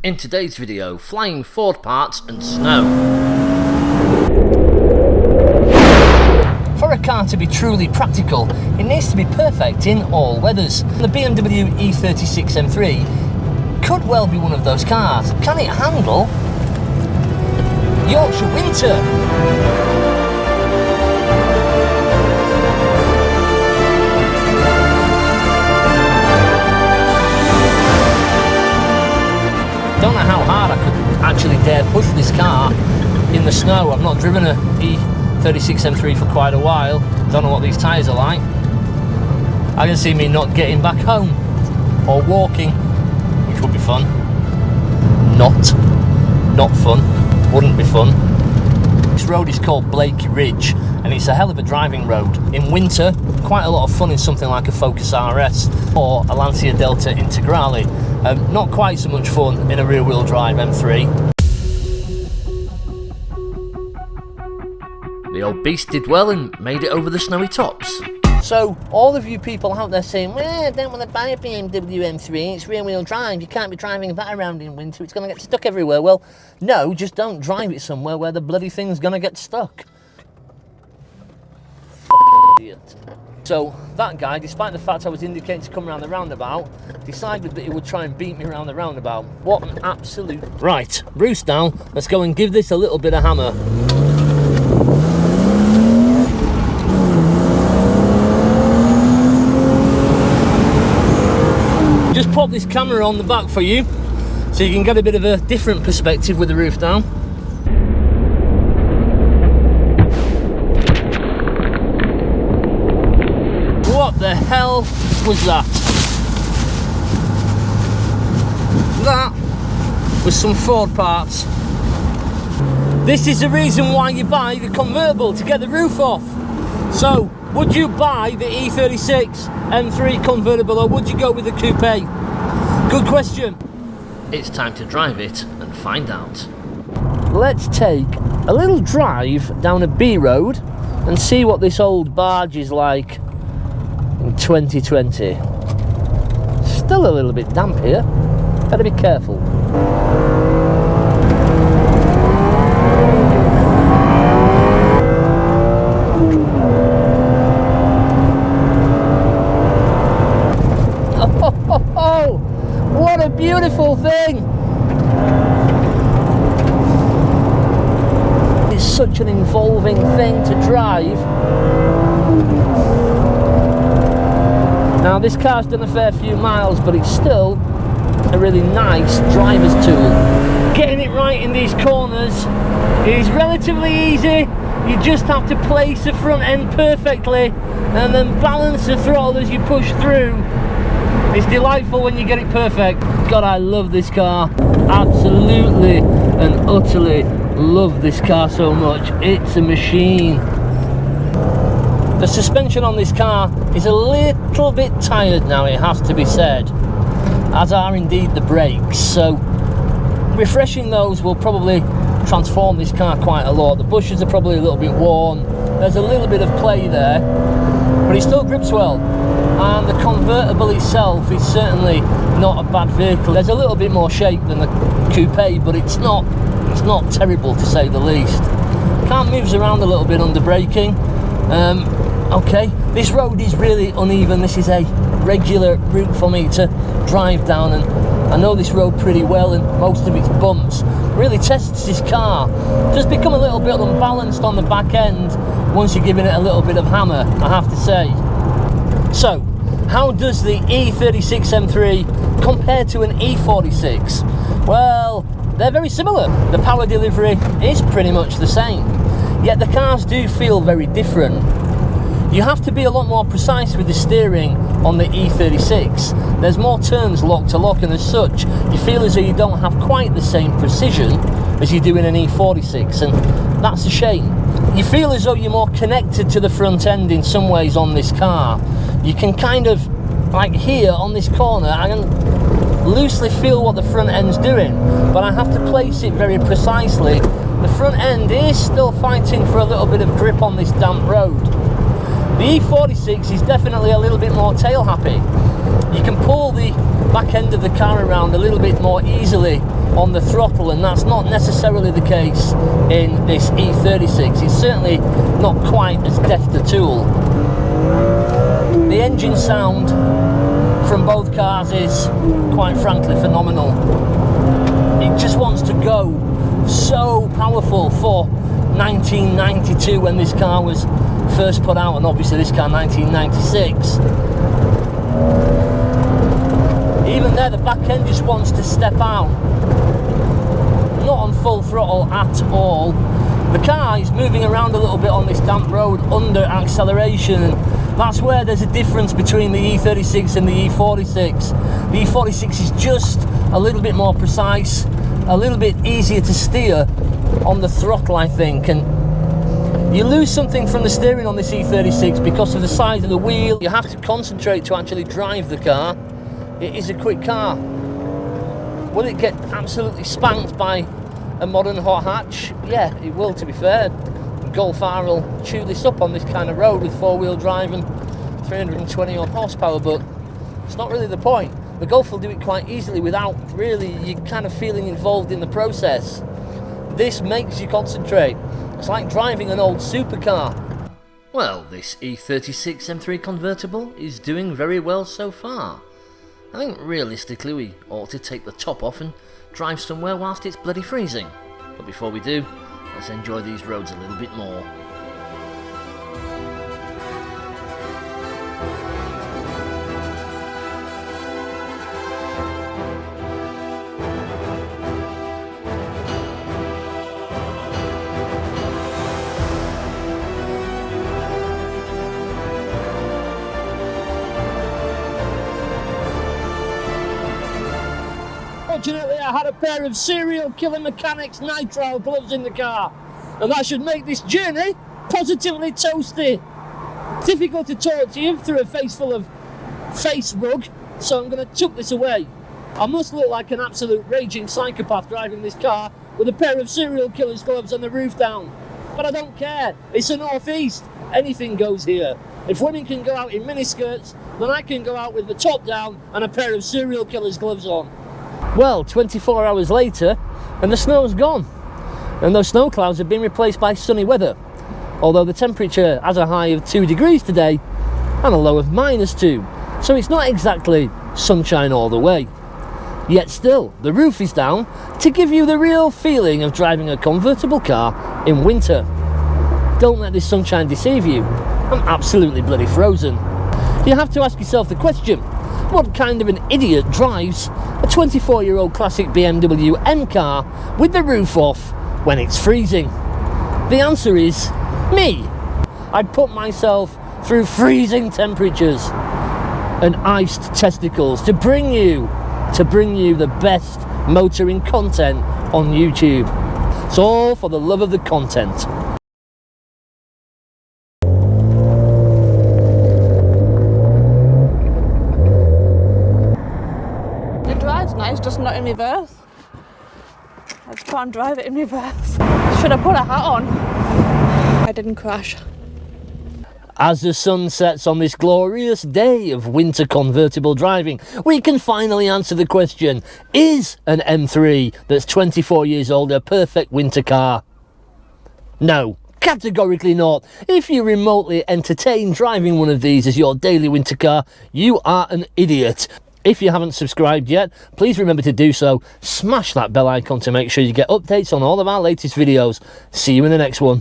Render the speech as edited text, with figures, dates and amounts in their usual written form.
In today's video, flying Ford parts and snow. For a car to be truly practical, it needs to be perfect in all weathers. The BMW E36 M3 could well be one of those cars. Can it handle Yorkshire winter? Don't know how hard I could actually dare push this car in the snow. I've not driven a E36 M3 for quite a while. Don't know what these tyres are like. I can see me not getting back home or walking, which would be fun. Not fun. Wouldn't be fun. This road is called Blakey Ridge and it's a hell of a driving road. In winter, quite a lot of fun in something like a Focus RS or a Lancia Delta Integrale. Not quite so much fun in a rear-wheel drive M3. The old beast did well and made it over the snowy tops. So, all of you people out there saying, well, I don't want to buy a BMW M3, it's rear-wheel drive, you can't be driving that around in winter, it's going to get stuck everywhere. Well, no, just don't drive it somewhere where the bloody thing's going to get stuck. Idiot. So that guy, despite the fact I was indicating to come around the roundabout, decided that he would try and beat me around the roundabout. What an absolute... Right, Bruce now, let's go and give this a little bit of hammer. Just pop this camera on the back for you, so you can get a bit of a different perspective with the roof down. What the hell was that? That was some Ford parts. This is the reason why you buy the convertible, to get the roof off. So, would you buy the E36 M3 convertible or would you go with the coupe? Good question. It's time to drive it and find out. Let's take a little drive down a B road and see what this old barge is like in 2020. Still a little bit damp here. Better be careful. Oh, what a beautiful thing! It's such an involving thing to drive. Now this car's done a fair few miles, but it's still a really nice driver's tool. Getting it right in these corners is relatively easy. You just have to place the front end perfectly and then balance the throttle as you push through. It's delightful when you get it perfect. God, I love this car. Absolutely and utterly love this car so much. It's a machine. The suspension on this car is a little bit tired now, it has to be said, as are indeed the brakes. So refreshing those will probably transform this car quite a lot. The bushes are probably a little bit worn. There's a little bit of play there, but it still grips well. And the convertible itself is certainly not a bad vehicle. There's a little bit more shape than the coupe, but it's not terrible to say the least. Car moves around a little bit under braking. Okay, this road is really uneven. This is a regular route for me to drive down, and I know this road pretty well, and most of its bumps really tests this car. Does become a little bit unbalanced on the back end once you're giving it a little bit of hammer, I have to say. So, how does the E36 M3 compare to an E46? Well, they're very similar. The power delivery is pretty much the same, yet the cars do feel very different. You have to be a lot more precise with the steering on the E36. There's more turns lock to lock, and as such, you feel as though you don't have quite the same precision as you do in an E46, and that's a shame. You feel as though you're more connected to the front end in some ways on this car. You can kind of, like here on this corner, I can loosely feel what the front end's doing, but I have to place it very precisely. The front end is still fighting for a little bit of grip on this damp road. The E46 is definitely a little bit more tail happy. You can pull the back end of the car around a little bit more easily on the throttle, and that's not necessarily the case in this E36. It's certainly not quite as deft a tool. The engine sound from both cars is, quite frankly, phenomenal. It just wants to go. So powerful for 1992 when this car was first put out, and obviously this car 1996. Even there, the back end just wants to step out. Not on full throttle at all. The car is moving around a little bit on this damp road under acceleration, and that's where there's a difference between the E36 and the E46. The E46 is just a little bit more precise, a little bit easier to steer on the throttle, I think, and you lose something from the steering on this E36 because of the size of the wheel. You have to concentrate to actually drive the car. It is a quick car. Will it get absolutely spanked by a modern hot hatch? Yeah, it will, to be fair. Golf R will chew this up on this kind of road with four-wheel drive and 320 odd horsepower, but it's not really the point. The Golf will do it quite easily without really you kind of feeling involved in the process. This makes you concentrate. It's like driving an old supercar. Well, this E36 M3 Convertible is doing very well so far. I think realistically we ought to take the top off and drive somewhere whilst it's bloody freezing. But before we do, let's enjoy these roads a little bit more. Fortunately, I had a pair of serial killer mechanics nitrile gloves in the car, and that should make this journey positively toasty. Difficult to talk to you through a face full of face rug, so I'm going to tuck this away. I must look like an absolute raging psychopath driving this car with a pair of serial killer's gloves and the roof down. But I don't care, it's the northeast, anything goes here. If women can go out in miniskirts, then I can go out with the top down and a pair of serial killer's gloves on. Well, 24 hours later, and the snow's gone. And those snow clouds have been replaced by sunny weather. Although the temperature has a high of 2 degrees today, and a low of -2. So it's not exactly sunshine all the way. Yet still, the roof is down to give you the real feeling of driving a convertible car in winter. Don't let this sunshine deceive you. I'm absolutely bloody frozen. You have to ask yourself the question, what kind of an idiot drives a 24-year-old classic BMW M car with the roof off when it's freezing? The answer is me. I put myself through freezing temperatures and iced testicles to bring you the best motoring content on YouTube. It's all for the love of the content. Nice, just not in reverse. I just can't drive it in reverse. Should have put a hat on. I didn't crash. As the sun sets on this glorious day of winter convertible driving, we can finally answer the question, is an M3 that's 24 years old a perfect winter car? No, categorically not. If you remotely entertain driving one of these as your daily winter car, you are an idiot. If you haven't subscribed yet, please remember to do so. Smash that bell icon to make sure you get updates on all of our latest videos. See you in the next one.